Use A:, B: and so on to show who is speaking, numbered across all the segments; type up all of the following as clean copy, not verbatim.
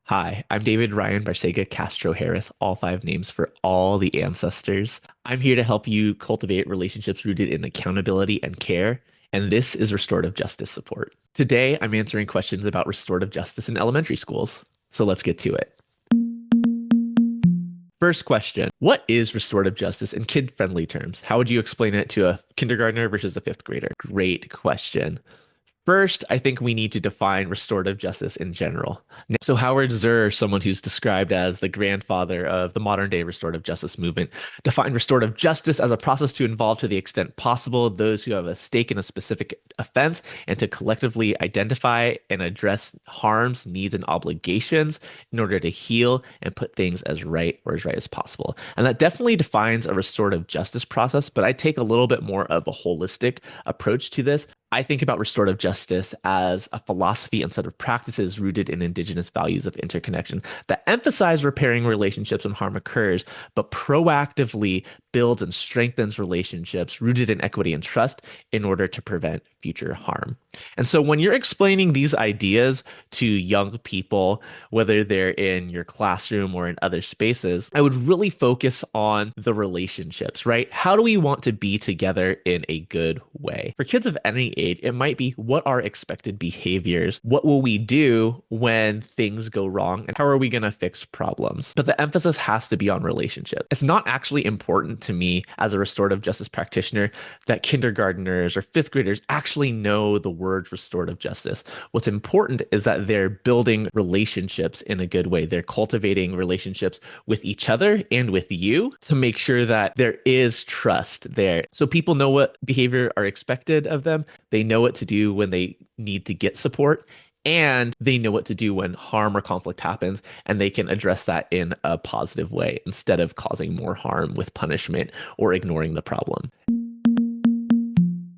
A: Hi, I'm David Ryan Barcega Castro-Harris, all five names for all the ancestors. I'm here to help you cultivate relationships rooted in accountability and care, and this is restorative justice support. Today, I'm answering questions about restorative justice in elementary schools. So let's get to it. First question, what is restorative justice in kid-friendly terms? How would you explain it to a kindergartner versus a fifth grader? Great question. First, I think we need to define restorative justice in general. So, Howard Zur, someone who's described as the grandfather of the modern day restorative justice movement, defined restorative justice as a process to involve, to the extent possible, those who have a stake in a specific offense and to collectively identify and address harms, needs, and obligations in order to heal and put things as right or as right as possible. And that definitely defines a restorative justice process, but I take a little bit more of a holistic approach to this. I think about restorative justice as a philosophy and set of practices rooted in indigenous values of interconnection that emphasize repairing relationships when harm occurs, but proactively builds and strengthens relationships rooted in equity and trust in order to prevent future harm. And so when you're explaining these ideas to young people, whether they're in your classroom or in other spaces, I would really focus on the relationships, right? How do we want to be together in a good way? For kids of any age, it might be what are expected behaviors? What will we do when things go wrong? And how are we going to fix problems? But the emphasis has to be on relationship. It's not actually important to me as a restorative justice practitioner that kindergartners or fifth graders actually know the word restorative justice. What's important is that they're building relationships in a good way. They're cultivating relationships with each other and with you to make sure that there is trust there. So people know what behavior are expected of them. They know what to do when they need to get support, and they know what to do when harm or conflict happens, and they can address that in a positive way instead of causing more harm with punishment or ignoring the problem.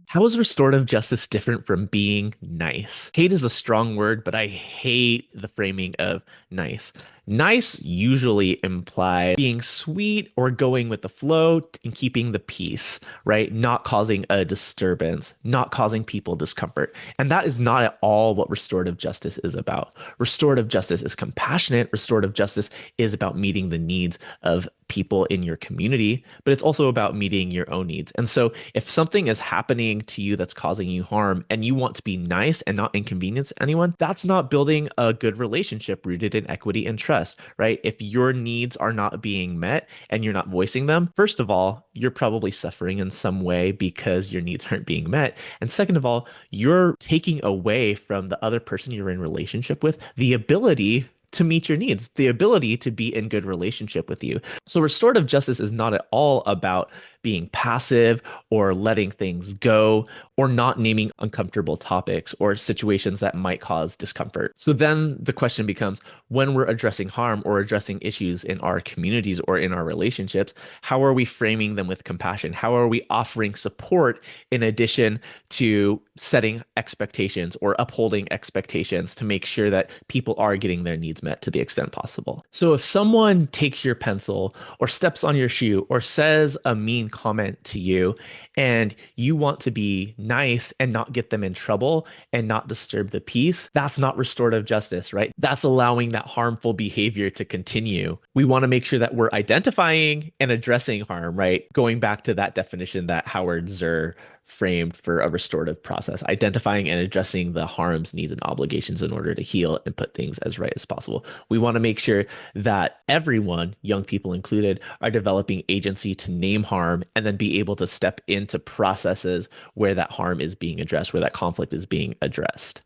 A: How is restorative justice different from being nice? Hate is a strong word, but I hate the framing of nice. Nice usually implies being sweet or going with the flow and keeping the peace, right? Not causing a disturbance, not causing people discomfort. And that is not at all what restorative justice is about. Restorative justice is compassionate. Restorative justice is about meeting the needs of people in your community, but it's also about meeting your own needs. And so if something is happening to you that's causing you harm and you want to be nice and not inconvenience anyone, that's not building a good relationship rooted in equity and trust, right? If your needs are not being met and you're not voicing them, first of all, you're probably suffering in some way because your needs aren't being met. And second of all, you're taking away from the other person you're in relationship with the ability to meet your needs, the ability to be in good relationship with you. So restorative justice is not at all about being passive or letting things go or not naming uncomfortable topics or situations that might cause discomfort. So then the question becomes, when we're addressing harm or addressing issues in our communities or in our relationships, how are we framing them with compassion? How are we offering support in addition to setting expectations or upholding expectations to make sure that people are getting their needs met to the extent possible? So if someone takes your pencil or steps on your shoe or says a mean comment to you and you want to be nice and not get them in trouble and not disturb the peace, that's not restorative justice, right? That's allowing that harmful behavior to continue. We want to make sure that we're identifying and addressing harm, right? Going back to that definition that Howard Zur framed for a restorative process, identifying and addressing the harms, needs, and obligations in order to heal and put things as right as possible. We want to make sure that everyone, young people included, are developing agency to name harm and then be able to step into processes where that harm is being addressed, where that conflict is being addressed.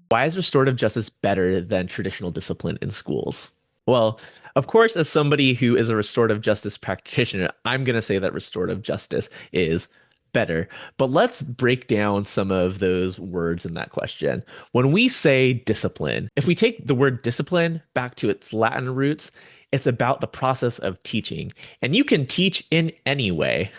A: Why is restorative justice better than traditional discipline in schools? Well, of course, as somebody who is a restorative justice practitioner, I'm going to say that restorative justice is better. But let's break down some of those words in that question. When we say discipline, if we take the word discipline back to its Latin roots, it's about the process of teaching. And you can teach in any way.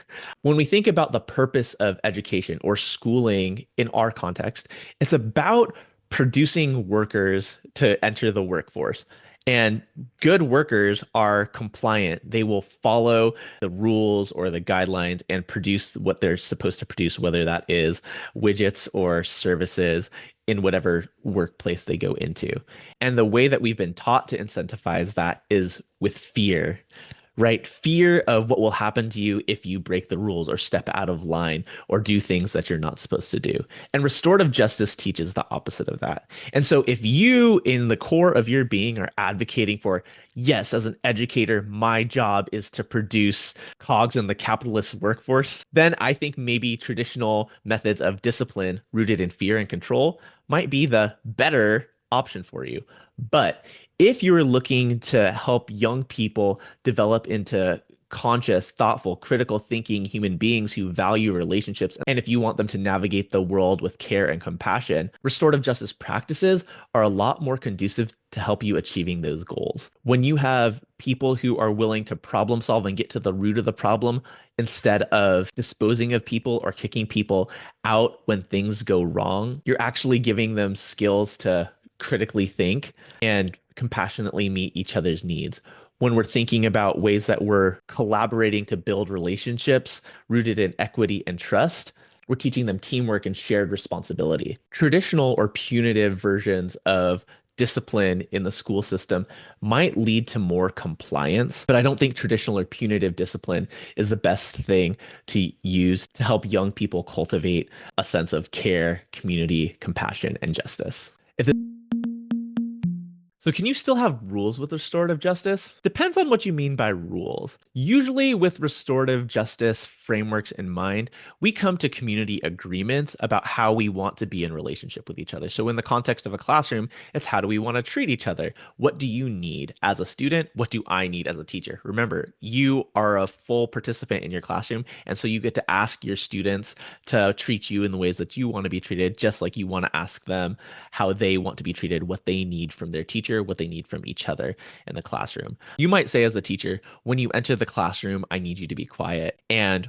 A: When we think about the purpose of education or schooling in our context, it's about producing workers to enter the workforce. And good workers are compliant. They will follow the rules or the guidelines and produce what they're supposed to produce, whether that is widgets or services in whatever workplace they go into. And the way that we've been taught to incentivize that is with fear, right? Fear of what will happen to you if you break the rules or step out of line or do things that you're not supposed to do. And restorative justice teaches the opposite of that. And so if you, in the core of your being, are advocating for, yes, as an educator, my job is to produce cogs in the capitalist workforce, then I think maybe traditional methods of discipline rooted in fear and control might be the better option for you. But if you're looking to help young people develop into conscious, thoughtful, critical thinking human beings who value relationships, and if you want them to navigate the world with care and compassion, restorative justice practices are a lot more conducive to help you achieving those goals. When you have people who are willing to problem solve and get to the root of the problem instead of disposing of people or kicking people out when things go wrong, you're actually giving them skills to critically think and compassionately meet each other's needs. When we're thinking about ways that we're collaborating to build relationships rooted in equity and trust, we're teaching them teamwork and shared responsibility. Traditional or punitive versions of discipline in the school system might lead to more compliance, but I don't think traditional or punitive discipline is the best thing to use to help young people cultivate a sense of care, community, compassion, and justice. If So can you still have rules with restorative justice? Depends on what you mean by rules. Usually with restorative justice frameworks in mind, we come to community agreements about how we want to be in relationship with each other. So in the context of a classroom, it's how do we want to treat each other? What do you need as a student? What do I need as a teacher? Remember, you are a full participant in your classroom, and so you get to ask your students to treat you in the ways that you want to be treated, just like you want to ask them how they want to be treated, what they need from their teacher, what they need from each other in the classroom. You might say as a teacher, when you enter the classroom, I need you to be quiet. And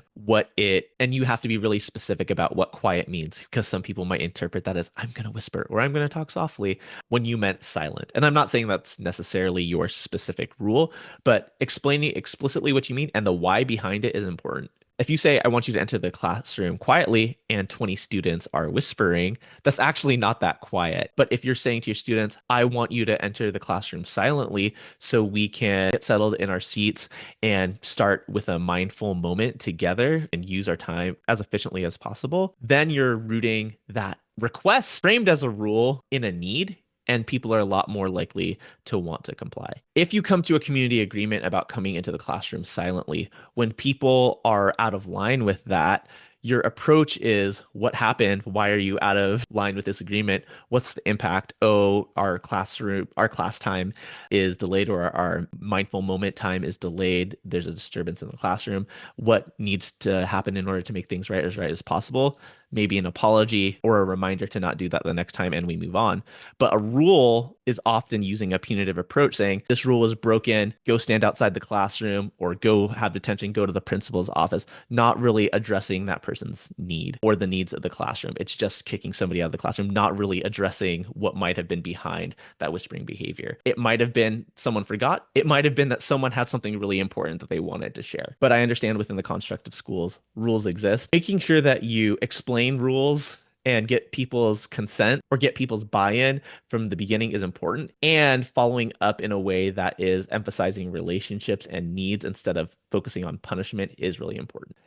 A: you have to be really specific about what quiet means, because some people might interpret that as I'm going to whisper or I'm going to talk softly when you meant silent. And I'm not saying that's necessarily your specific rule, but explaining explicitly what you mean and the why behind it is important. If you say, I want you to enter the classroom quietly and 20 students are whispering, that's actually not that quiet. But if you're saying to your students, I want you to enter the classroom silently so we can get settled in our seats and start with a mindful moment together and use our time as efficiently as possible, then you're rooting that request framed as a rule in a need, and people are a lot more likely to want to comply. If you come to a community agreement about coming into the classroom silently, when people are out of line with that, your approach is what happened? Why are you out of line with this agreement? What's the impact? Oh, our class time is delayed, or our mindful moment time is delayed. There's a disturbance in the classroom. What needs to happen in order to make things right as possible? Maybe an apology or a reminder to not do that the next time, and we move on. But a rule is often using a punitive approach, saying this rule is broken, go stand outside the classroom or go have detention, go to the principal's office, not really addressing that person's need or the needs of the classroom. It's just kicking somebody out of the classroom, not really addressing what might have been behind that whispering behavior. It might have been someone forgot. It might have been that someone had something really important that they wanted to share. But I understand within the construct of schools, rules exist. Making sure that you explain rules and get people's consent or get people's buy-in from the beginning is important, and following up in a way that is emphasizing relationships and needs instead of focusing on punishment is really important.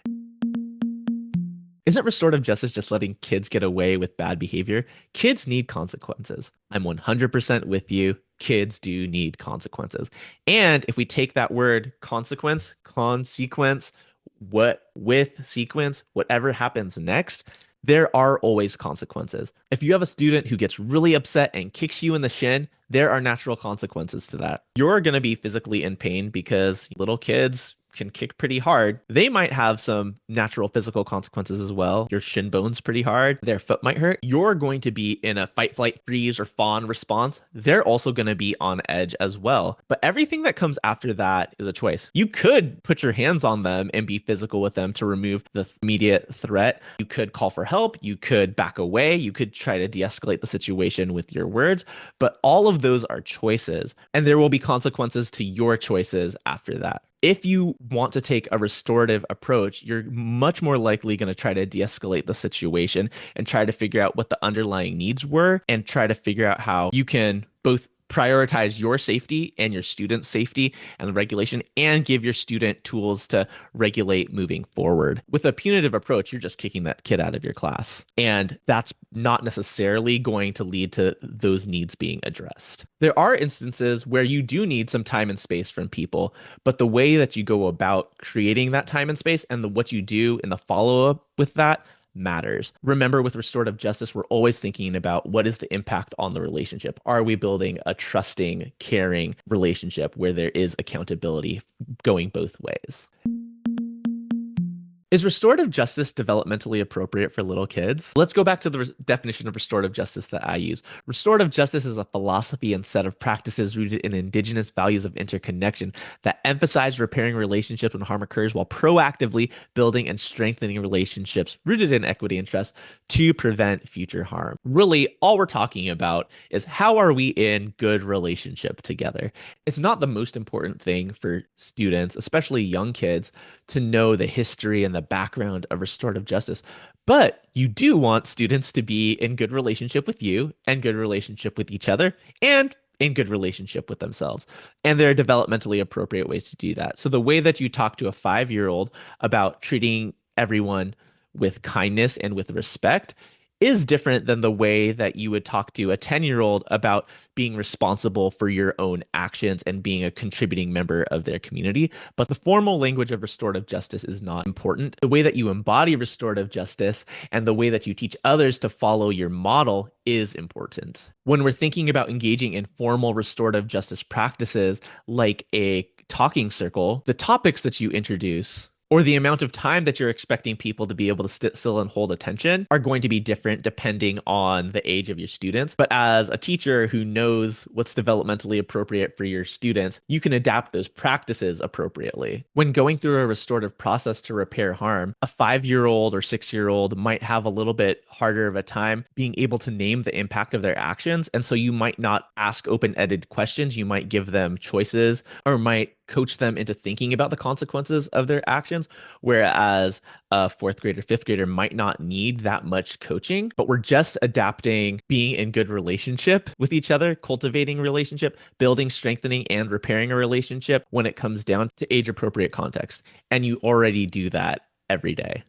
A: Isn't restorative justice just letting kids get away with bad behavior? Kids need consequences. I'm 100% with you. Kids do need consequences. And if we take that word consequence, whatever happens next, there are always consequences. If you have a student who gets really upset and kicks you in the shin, there are natural consequences to that. You're going to be physically in pain because little kids can kick pretty hard, they might have some natural physical consequences as well. Your shin bone's pretty hard, their foot might hurt. You're going to be in a fight, flight, freeze, or fawn response. They're also going to be on edge as well. But everything that comes after that is a choice. You could put your hands on them and be physical with them to remove the immediate threat. You could call for help. You could back away. You could try to de-escalate the situation with your words. But all of those are choices, and there will be consequences to your choices after that. If you want to take a restorative approach, you're much more likely going to try to de-escalate the situation and try to figure out what the underlying needs were and try to figure out how you can both prioritize your safety and your student's safety and the regulation and give your student tools to regulate moving forward. With a punitive approach, you're just kicking that kid out of your class. And that's not necessarily going to lead to those needs being addressed. There are instances where you do need some time and space from people, but the way that you go about creating that time and space and what you do in the follow-up with that matters. Remember, with restorative justice, we're always thinking about what is the impact on the relationship. Are we building a trusting, caring relationship where there is accountability going both ways? Is restorative justice developmentally appropriate for little kids? Let's go back to the definition of restorative justice that I use. Restorative justice is a philosophy and set of practices rooted in indigenous values of interconnection that emphasize repairing relationships when harm occurs while proactively building and strengthening relationships rooted in equity and trust to prevent future harm. Really, all we're talking about is how are we in good relationship together? It's not the most important thing for students, especially young kids, to know the history and the background of restorative justice. But you do want students to be in good relationship with you and good relationship with each other and in good relationship with themselves. And there are developmentally appropriate ways to do that. So the way that you talk to a 5-year-old about treating everyone with kindness and with respect is different than the way that you would talk to a 10-year-old about being responsible for your own actions and being a contributing member of their community. But the formal language of restorative justice is not important. The way that you embody restorative justice and the way that you teach others to follow your model is important. When we're thinking about engaging in formal restorative justice practices like a talking circle, the topics that you introduce or the amount of time that you're expecting people to be able to sit still and hold attention are going to be different depending on the age of your students. But as a teacher who knows what's developmentally appropriate for your students, you can adapt those practices appropriately. When going through a restorative process to repair harm, a 5-year-old or 6-year-old might have a little bit harder of a time being able to name the impact of their actions. And so you might not ask open-ended questions. You might give them choices or might coach them into thinking about the consequences of their actions, whereas a 4th grader, 5th grader might not need that much coaching, but we're just adapting being in good relationship with each other, cultivating relationship, building, strengthening, and repairing a relationship when it comes down to age-appropriate context. And you already do that every day.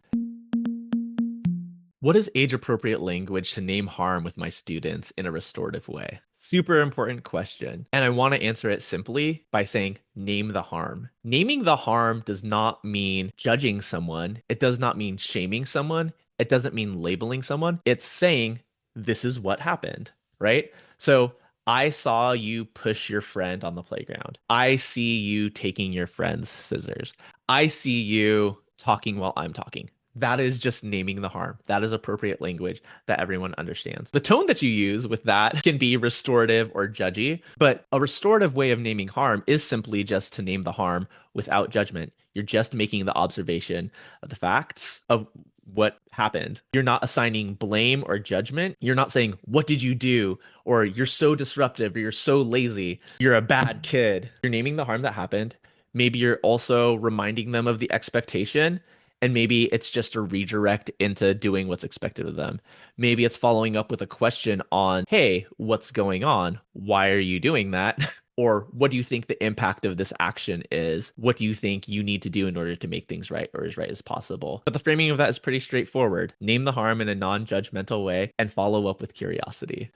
A: What is age-appropriate language to name harm with my students in a restorative way? Super important question. And I want to answer it simply by saying, name the harm. Naming the harm does not mean judging someone. It does not mean shaming someone. It doesn't mean labeling someone. It's saying, this is what happened, right? So I saw you push your friend on the playground. I see you taking your friend's scissors. I see you talking while I'm talking. That is just naming the harm. That is appropriate language that everyone understands. The tone that you use with that can be restorative or judgy, but a restorative way of naming harm is simply just to name the harm without judgment. You're just making the observation of the facts of what happened. You're not assigning blame or judgment. You're not saying, what did you do? Or you're so disruptive, or you're so lazy. You're a bad kid. You're naming the harm that happened. Maybe you're also reminding them of the expectation. And maybe it's just a redirect into doing what's expected of them. Maybe it's following up with a question on, hey, what's going on? Why are you doing that? Or what do you think the impact of this action is? What do you think you need to do in order to make things right or as right as possible? But the framing of that is pretty straightforward. Name the harm in a non-judgmental way and follow up with curiosity.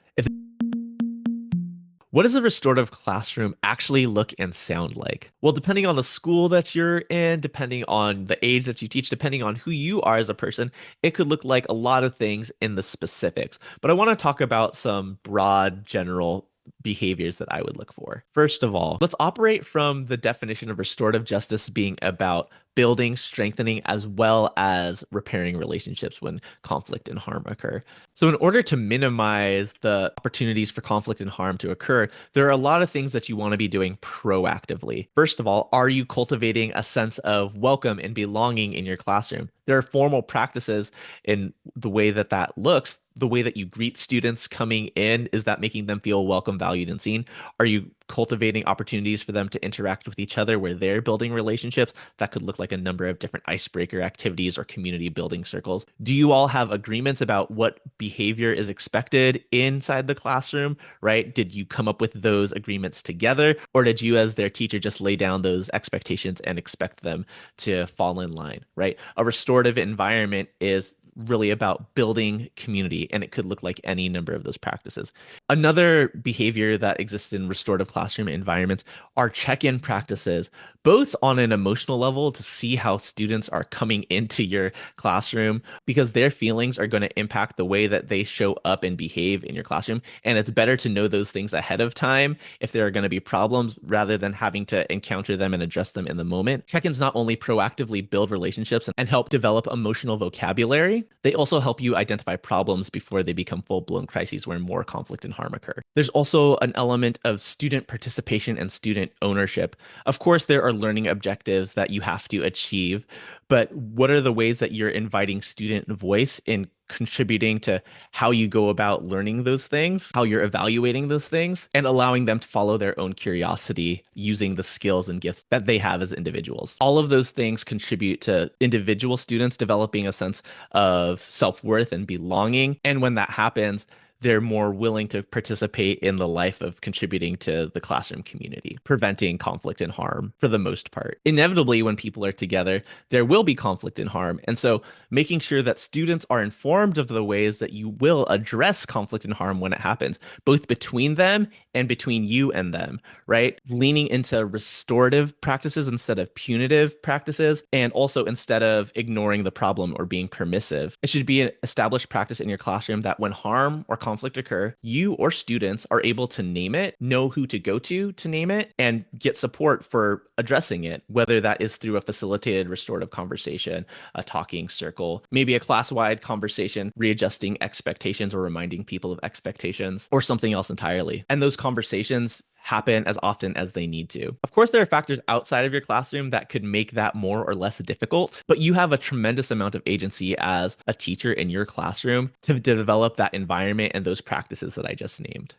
A: What does a restorative classroom actually look and sound like? Well, depending on the school that you're in, depending on the age that you teach, depending on who you are as a person, it could look like a lot of things in the specifics. But I want to talk about some broad, general behaviors that I would look for. First of all, let's operate from the definition of restorative justice being about building, strengthening, as well as repairing relationships when conflict and harm occur. So, in order to minimize the opportunities for conflict and harm to occur, there are a lot of things that you want to be doing proactively. First of all, are you cultivating a sense of welcome and belonging in your classroom? There are formal practices in the way that that looks. The way that you greet students coming in, is that making them feel welcome, valued, and seen? Are you cultivating opportunities for them to interact with each other where they're building relationships? That could look like a number of different icebreaker activities or community building circles. Do you all have agreements about what behavior is expected inside the classroom, right? Did you come up with those agreements together, or did you, as their teacher, just lay down those expectations and expect them to fall in line, right? A restorative environment is really about building community, and it could look like any number of those practices. Another behavior that exists in restorative classroom environments are check-in practices, both on an emotional level to see how students are coming into your classroom, because their feelings are going to impact the way that they show up and behave in your classroom. And it's better to know those things ahead of time if there are going to be problems rather than having to encounter them and address them in the moment. Check-ins not only proactively build relationships and help develop emotional vocabulary, they also help you identify problems before they become full-blown crises where more conflict and harm occur. There's also an element of student participation and student ownership. Of course, there are learning objectives that you have to achieve, but what are the ways that you're inviting student voice in contributing to how you go about learning those things, how you're evaluating those things, and allowing them to follow their own curiosity using the skills and gifts that they have as individuals? All of those things contribute to individual students developing a sense of self-worth and belonging. And when that happens, they're more willing to participate in the life of contributing to the classroom community, preventing conflict and harm for the most part. Inevitably, when people are together, there will be conflict and harm. And so making sure that students are informed of the ways that you will address conflict and harm when it happens, both between them and between you and them, right? Leaning into restorative practices instead of punitive practices, and also instead of ignoring the problem or being permissive. It should be an established practice in your classroom that when harm or conflict occur, you or students are able to name it, know who to go to name it, and get support for addressing it, whether that is through a facilitated restorative conversation, a talking circle, maybe a class-wide conversation, readjusting expectations or reminding people of expectations, or something else entirely. And those conversations happen as often as they need to. Of course, there are factors outside of your classroom that could make that more or less difficult, but you have a tremendous amount of agency as a teacher in your classroom to develop that environment and those practices that I just named.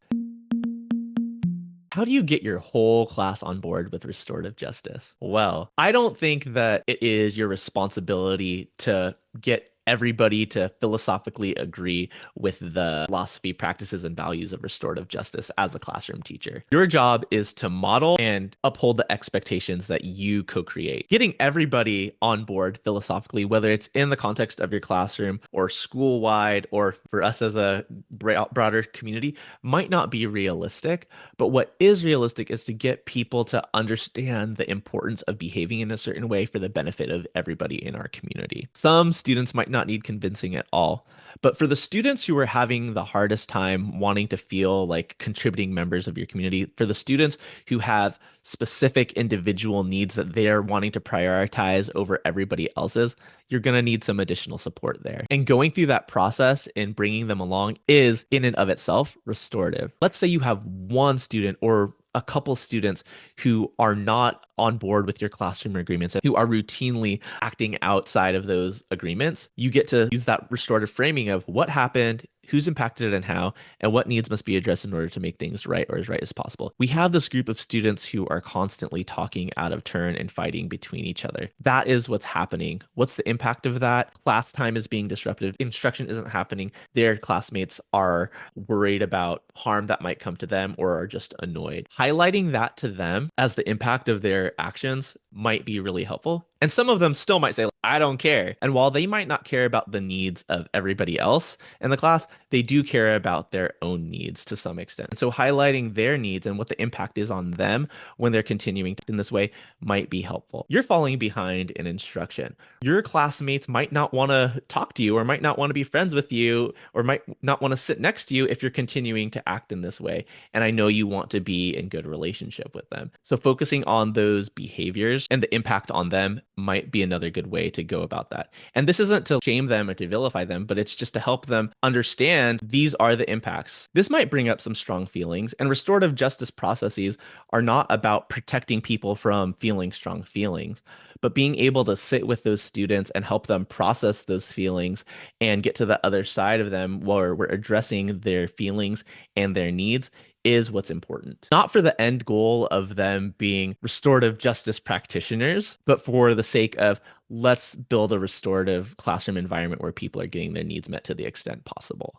A: How do you get your whole class on board with restorative justice? Well, I don't think that it is your responsibility to get everybody to philosophically agree with the philosophy, practices, and values of restorative justice as a classroom teacher. Your job is to model and uphold the expectations that you co-create. Getting everybody on board philosophically, whether it's in the context of your classroom or school-wide, or for us as a broader community, might not be realistic. But what is realistic is to get people to understand the importance of behaving in a certain way for the benefit of everybody in our community. Some students might not need convincing at all. But for the students who are having the hardest time wanting to feel like contributing members of your community, for the students who have specific individual needs that they are wanting to prioritize over everybody else's, you're going to need some additional support there. And going through that process and bringing them along is in and of itself restorative. Let's say you have one student or a couple students who are not on board with your classroom agreements and who are routinely acting outside of those agreements. You get to use that restorative framing of what happened, who's impacted and how, and what needs must be addressed in order to make things right or as right as possible. We have this group of students who are constantly talking out of turn and fighting between each other. That is what's happening. What's the impact of that? Class time is being disrupted. Instruction isn't happening. Their classmates are worried about harm that might come to them or are just annoyed. Highlighting that to them as the impact of their actions might be really helpful. And some of them still might say, I don't care. And while they might not care about the needs of everybody else in the class, they do care about their own needs to some extent. And so highlighting their needs and what the impact is on them when they're continuing in this way might be helpful. You're falling behind in instruction. Your classmates might not want to talk to you or might not want to be friends with you or might not want to sit next to you if you're continuing to act in this way. And I know you want to be in good relationship with them. So focusing on those behaviors and the impact on them might be another good way to go about that. And this isn't to shame them or to vilify them, but it's just to help them understand these are the impacts. This might bring up some strong feelings, and restorative justice processes are not about protecting people from feeling strong feelings, but being able to sit with those students and help them process those feelings and get to the other side of them where we're addressing their feelings and their needs is what's important. Not for the end goal of them being restorative justice practitioners, but for the sake of let's build a restorative classroom environment where people are getting their needs met to the extent possible.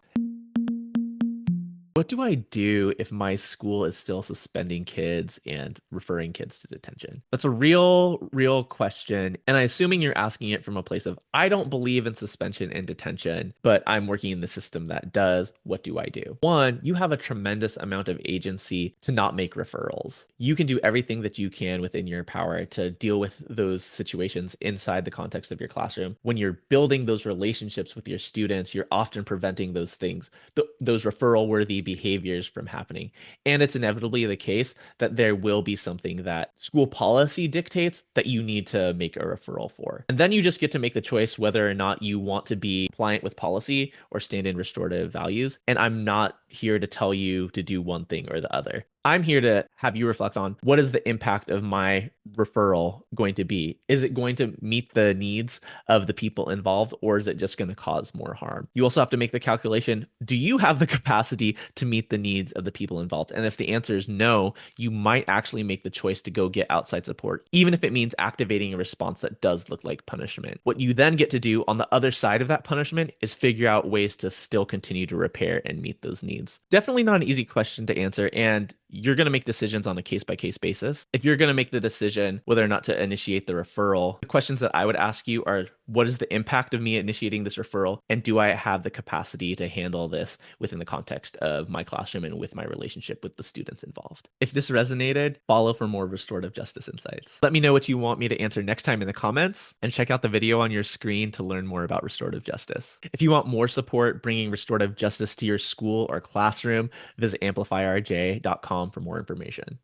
A: What do I do if my school is still suspending kids and referring kids to detention? That's a real question. And I'm assuming you're asking it from a place of, I don't believe in suspension and detention, but I'm working in the system that does. What do I do? One, you have a tremendous amount of agency to not make referrals. You can do everything that you can within your power to deal with those situations inside the context of your classroom. When you're building those relationships with your students, you're often preventing those things, those referral worthy behaviors from happening. And it's inevitably the case that there will be something that school policy dictates that you need to make a referral for. And then you just get to make the choice whether or not you want to be compliant with policy or stand in restorative values. And I'm not here to tell you to do one thing or the other. I'm here to have you reflect on what is the impact of my referral going to be? Is it going to meet the needs of the people involved, or is it just going to cause more harm? You also have to make the calculation, do you have the capacity to meet the needs of the people involved? And if the answer is no, you might actually make the choice to go get outside support, even if it means activating a response that does look like punishment. What you then get to do on the other side of that punishment is figure out ways to still continue to repair and meet those needs. Definitely not an easy question to answer, and you're going to make decisions on a case-by-case basis. If you're going to make the decision whether or not to initiate the referral, the questions that I would ask you are, what is the impact of me initiating this referral? And do I have the capacity to handle this within the context of my classroom and with my relationship with the students involved? If this resonated, follow for more restorative justice insights. Let me know what you want me to answer next time in the comments, and check out the video on your screen to learn more about restorative justice. If you want more support bringing restorative justice to your school or classroom, visit amplifyrj.com for more information.